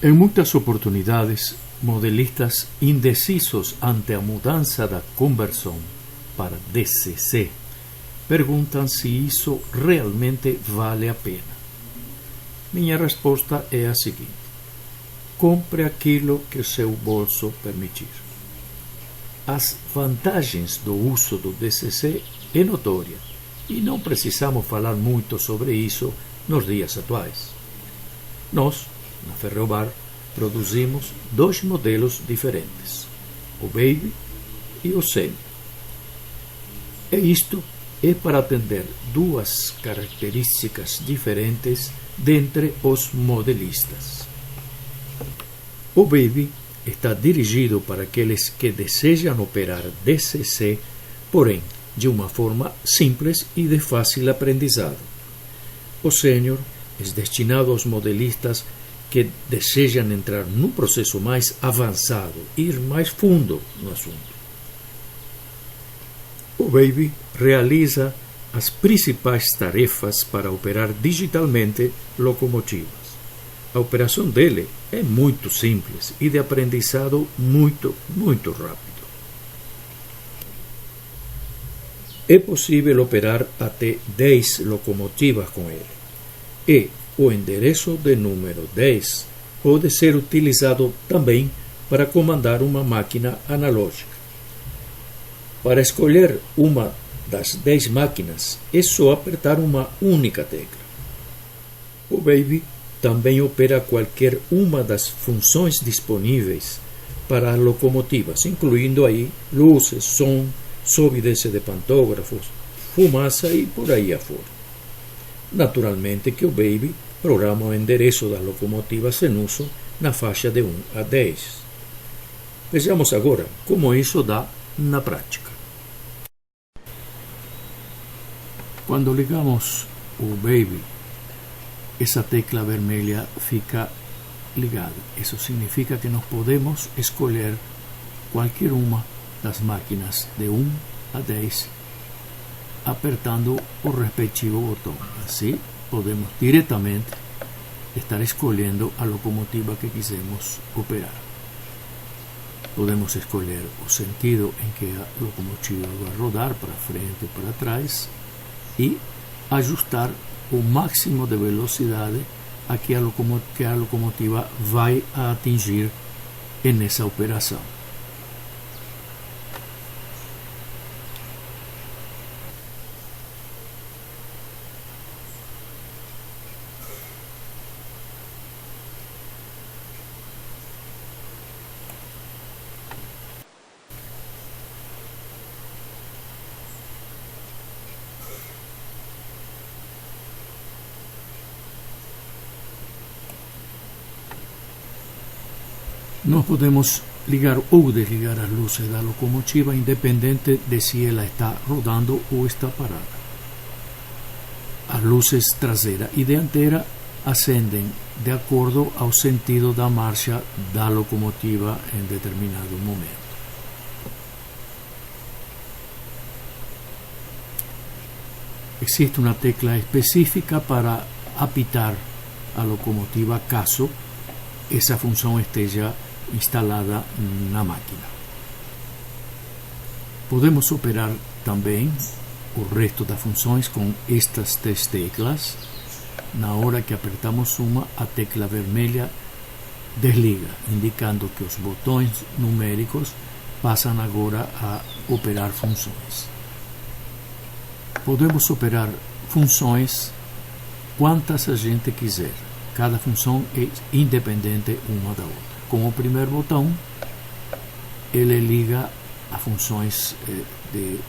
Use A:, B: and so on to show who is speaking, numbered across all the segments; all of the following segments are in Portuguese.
A: Em muitas oportunidades, modelistas indecisos ante a mudança da conversão para DCC perguntam se isso realmente vale a pena. Minha resposta é a seguinte: compre aquilo que o seu bolso permitir. As vantagens do uso do DCC é notória e não precisamos falar muito sobre isso nos dias atuais. Nós, na Ferrobar, produzimos dois modelos diferentes, o Baby e o Senior. E isto é para atender duas características diferentes dentre os modelistas. O Baby está dirigido para aqueles que desejam operar DCC, porém de uma forma simples e de fácil aprendizado. O Senior é destinado aos modelistas que desejam entrar num processo mais avançado, ir mais fundo no assunto. O Baby realiza as principais tarefas para operar digitalmente locomotivas. A operação dele é muito simples e de aprendizado muito rápido. É possível operar até 10 locomotivas com ele. E o endereço de número 10 pode ser utilizado também para comandar uma máquina analógica. Para escolher uma das 10 máquinas, é só apertar uma única tecla. O Baby também opera qualquer uma das funções disponíveis para as locomotivas, incluindo aí luzes, som, sobe e desce de pantógrafos, fumaça e por aí afora. Naturalmente que o Baby programa o endereço das locomotivas em uso na faixa de 1 a 10. Vejamos agora como isso dá na prática. Quando ligamos o Baby, essa tecla vermelha fica ligada. Isso significa que nós podemos escolher qualquer uma das máquinas de 1 a 10 apertando o respectivo botão. Assim, podemos diretamente estar escolhendo a locomotiva que quisermos operar. Podemos escolher o sentido em que a locomotiva vai rodar, para frente ou para trás, e ajustar o máximo de velocidade a que a locomotiva vai atingir nessa operação. Nós podemos ligar ou desligar as luzes da locomotiva independente de se ela está rodando ou está parada. As luzes traseira e dianteira acendem de acordo ao sentido da marcha da locomotiva em determinado momento. Existe uma tecla específica para apitar a locomotiva caso essa função esteja instalada na máquina. Podemos operar também o resto das funções com estas 3 teclas. Na hora que apertamos uma, a tecla vermelha desliga, indicando que os botões numéricos passam agora a operar funções. Podemos operar funções quantas a gente quiser. Cada função é independente uma da outra. Com o primeiro botão, ele liga a funções de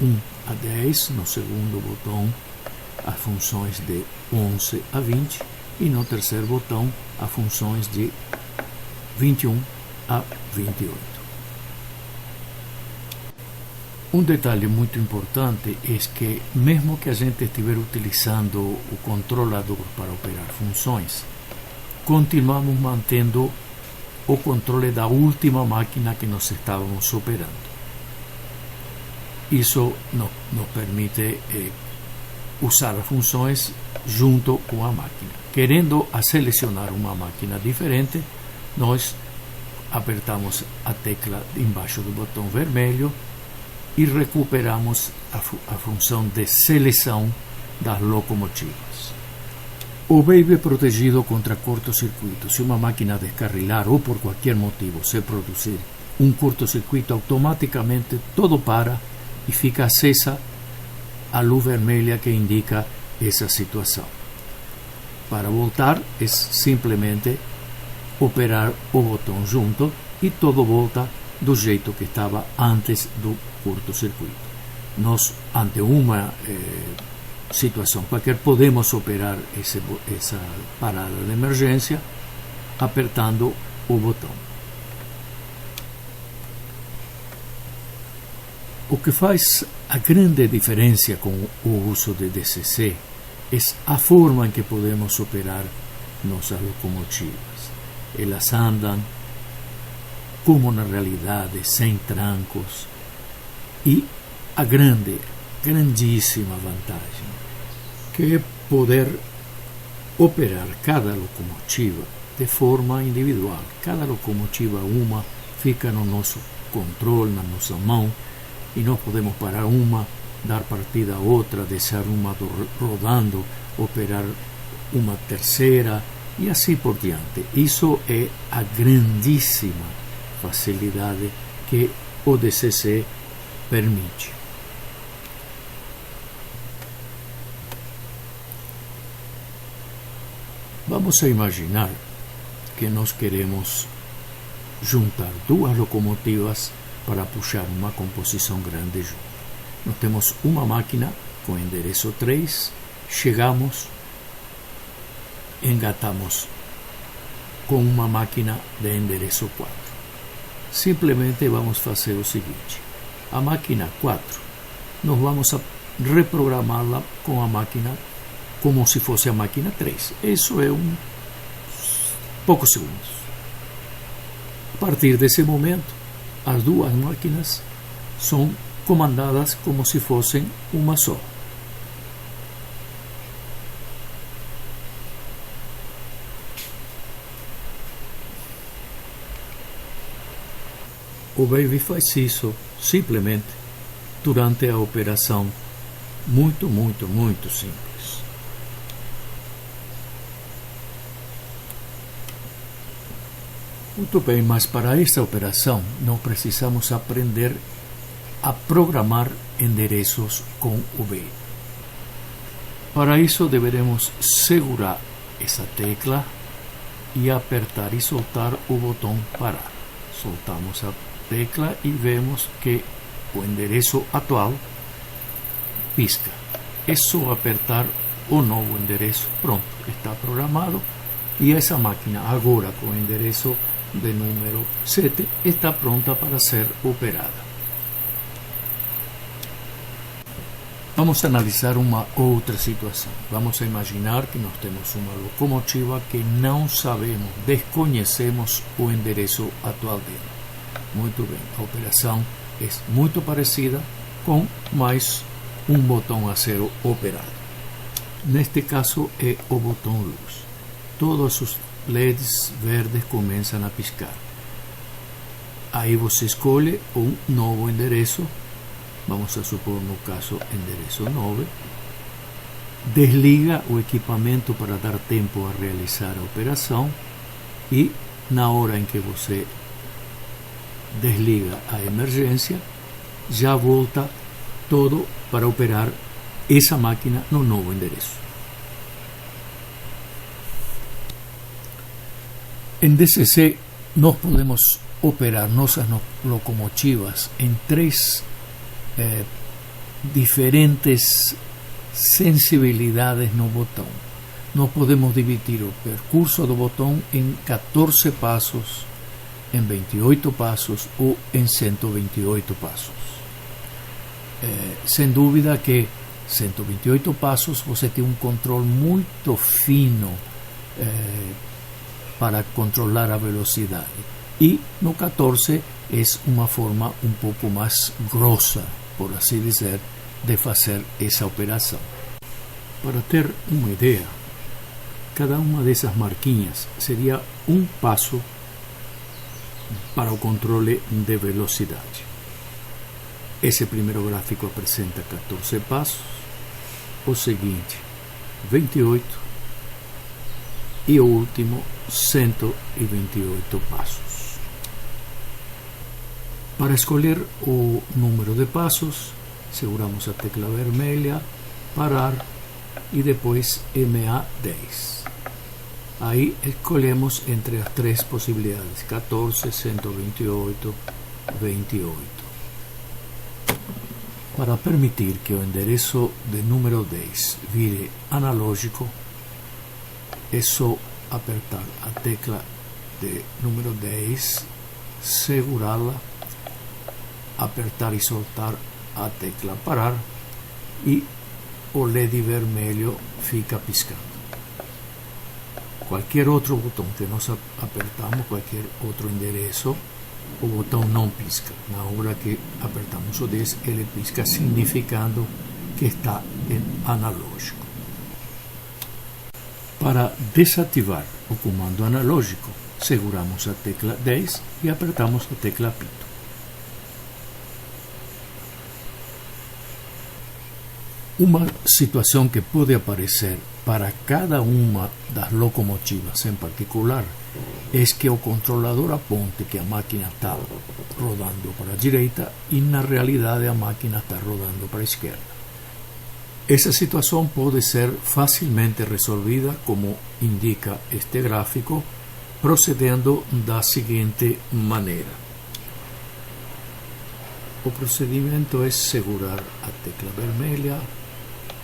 A: 1 a 10, no segundo botão, as funções de 11 a 20 e no terceiro botão, as funções de 21 a 28. Um detalhe muito importante é que, mesmo que a gente estiver utilizando o controlador para operar funções, continuamos mantendo o controle da última máquina que nós estávamos operando. Isso nos permite usar as funções junto com a máquina. Querendo selecionar uma máquina diferente, nós apertamos a tecla embaixo do botão vermelho e recuperamos a função de seleção das locomotivas. O veículo é protegido contra cortocircuito. Se uma máquina descarrilar ou por qualquer motivo se produzir um cortocircuito, automaticamente todo para e fica acesa a luz vermelha que indica essa situação. Para voltar, é simplesmente operar o botão junto e todo volta do jeito que estava antes do curto-circuito. Nós, ante uma situação qualquer, podemos operar essa parada de emergência apertando o botão. O que faz a grande diferença com o uso de DCC é a forma em que podemos operar nossas locomotivas. Elas andam como na realidade, sem trancos, e a grandíssima vantagem, que é poder operar cada locomotiva de forma individual. Cada locomotiva uma fica no nosso controle, na nossa mão, e nós podemos parar uma, dar partida a outra, deixar uma rodando, operar uma terceira e assim por diante. Isso é a grandíssima facilidade que o DCC permite. Vamos a imaginar que nós queremos juntar duas locomotivas para puxar uma composição grande junto. Nós temos uma máquina com endereço 3, chegamos, engatamos com uma máquina de endereço 4. Simplesmente vamos fazer o seguinte: a máquina 4, nós vamos a reprogramá-la com a máquina como se fosse a máquina 3. Isso é poucos segundos. A partir desse momento, as duas máquinas são comandadas como se fossem uma só. O Baby faz isso simplesmente durante a operação, muito simples. Muito bem, mas para esta operação nós precisamos aprender a programar endereços com o Baby. Para isso deveremos segurar essa tecla e apertar e soltar o botão parar. Soltamos a tecla e vemos que o endereço atual pisca. É só apertar o novo endereço. Pronto, está programado. E essa máquina agora com o endereço de número 7 está pronta para ser operada. Vamos analisar uma outra situação. Vamos imaginar que nós temos uma locomotiva que não sabemos, desconhecemos o endereço atual dela. Muito bem, a operação é muito parecida, com mais um botão a ser operado. Neste caso é o botão luz. Todos os LEDs verdes começam a piscar. Aí você escolhe um novo endereço, vamos a supor no caso endereço 9, desliga o equipamento para dar tempo a realizar a operação e na hora em que você desliga a emergência, já volta todo para operar essa máquina no novo endereço. Em DCC, nós podemos operar nossas locomotivas em 3 diferentes sensibilidades no botão. Nós podemos dividir o percurso do botão em 14 passos, em 28 passos ou em 128 passos. Sem dúvida que 128 passos você tem um controle muito fino para controlar a velocidade. E no 14 é uma forma um pouco mais grossa, por assim dizer, de fazer essa operação. Para ter uma ideia, cada uma dessas marquinhas seria um passo para o controle de velocidade. Esse primeiro gráfico apresenta 14 passos, o seguinte 28 e o último 128 passos. Para escolher o número de passos, seguramos a tecla vermelha, parar e depois MA10. Aí escolhemos entre as três possibilidades, 14, 128, 28. Para permitir que o endereço de número 10 vire analógico, é só apertar a tecla de número 10, segurá-la, apertar e soltar a tecla parar e o LED vermelho fica piscando. Qualquer outro botão que nós apertamos, qualquer outro endereço, o botão não pisca. Na hora que apertamos o 10, ele pisca, significando que está em analógico. Para desativar o comando analógico, seguramos a tecla 10 e apertamos a tecla apito. Uma situação que pode aparecer para cada uma das locomotivas em particular é que o controlador aponte que a máquina está rodando para a direita e na realidade a máquina está rodando para a esquerda. Essa situação pode ser facilmente resolvida, como indica este gráfico, procedendo da seguinte maneira. O procedimento é segurar a tecla vermelha,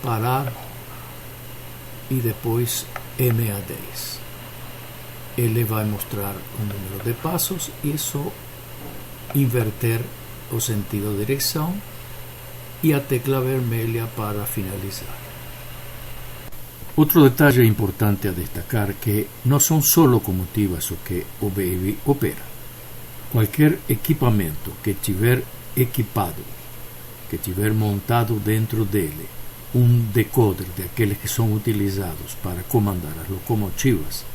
A: parar e depois MA10. Ele vai mostrar o número de passos e é só inverter o sentido de direção e a tecla vermelha para finalizar. Outro detalhe importante a destacar que não são só locomotivas o que o Baby opera. Qualquer equipamento que tiver equipado, que tiver montado dentro dele um decoder daqueles que são utilizados para comandar as locomotivas,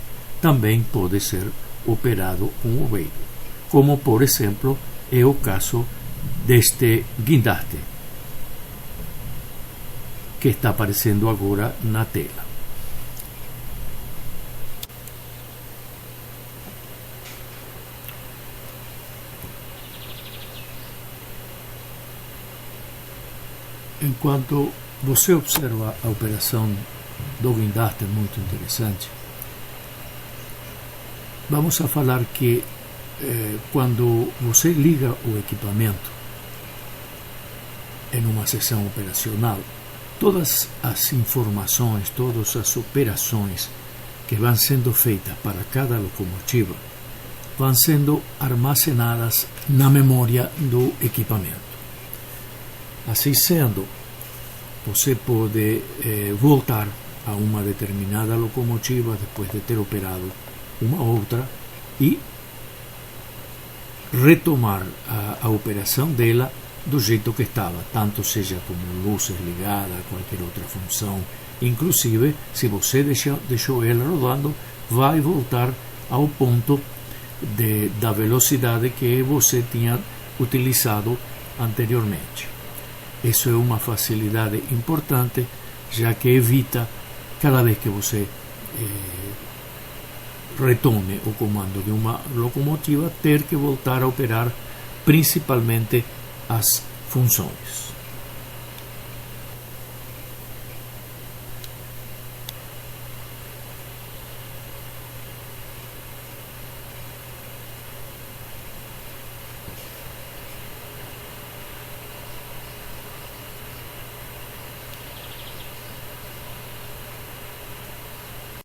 A: também pode ser operado com o Baby, como por exemplo é o caso deste guindaste que está aparecendo agora na tela. Enquanto você observa a operação do guindaste, é muito interessante. Vamos a falar que quando você liga o equipamento em uma sessão operacional, todas as informações, todas as operações que vão sendo feitas para cada locomotiva vão sendo armazenadas na memória do equipamento. Assim sendo, você pode voltar a uma determinada locomotiva depois de ter operado uma outra e retomar a operação dela do jeito que estava, tanto seja como luzes ligadas, qualquer outra função. Inclusive, se você deixou ela rodando, vai voltar ao ponto da velocidade que você tinha utilizado anteriormente. Isso é uma facilidade importante, já que evita, cada vez que você retome o comando de uma locomotiva, ter que voltar a operar principalmente as funções.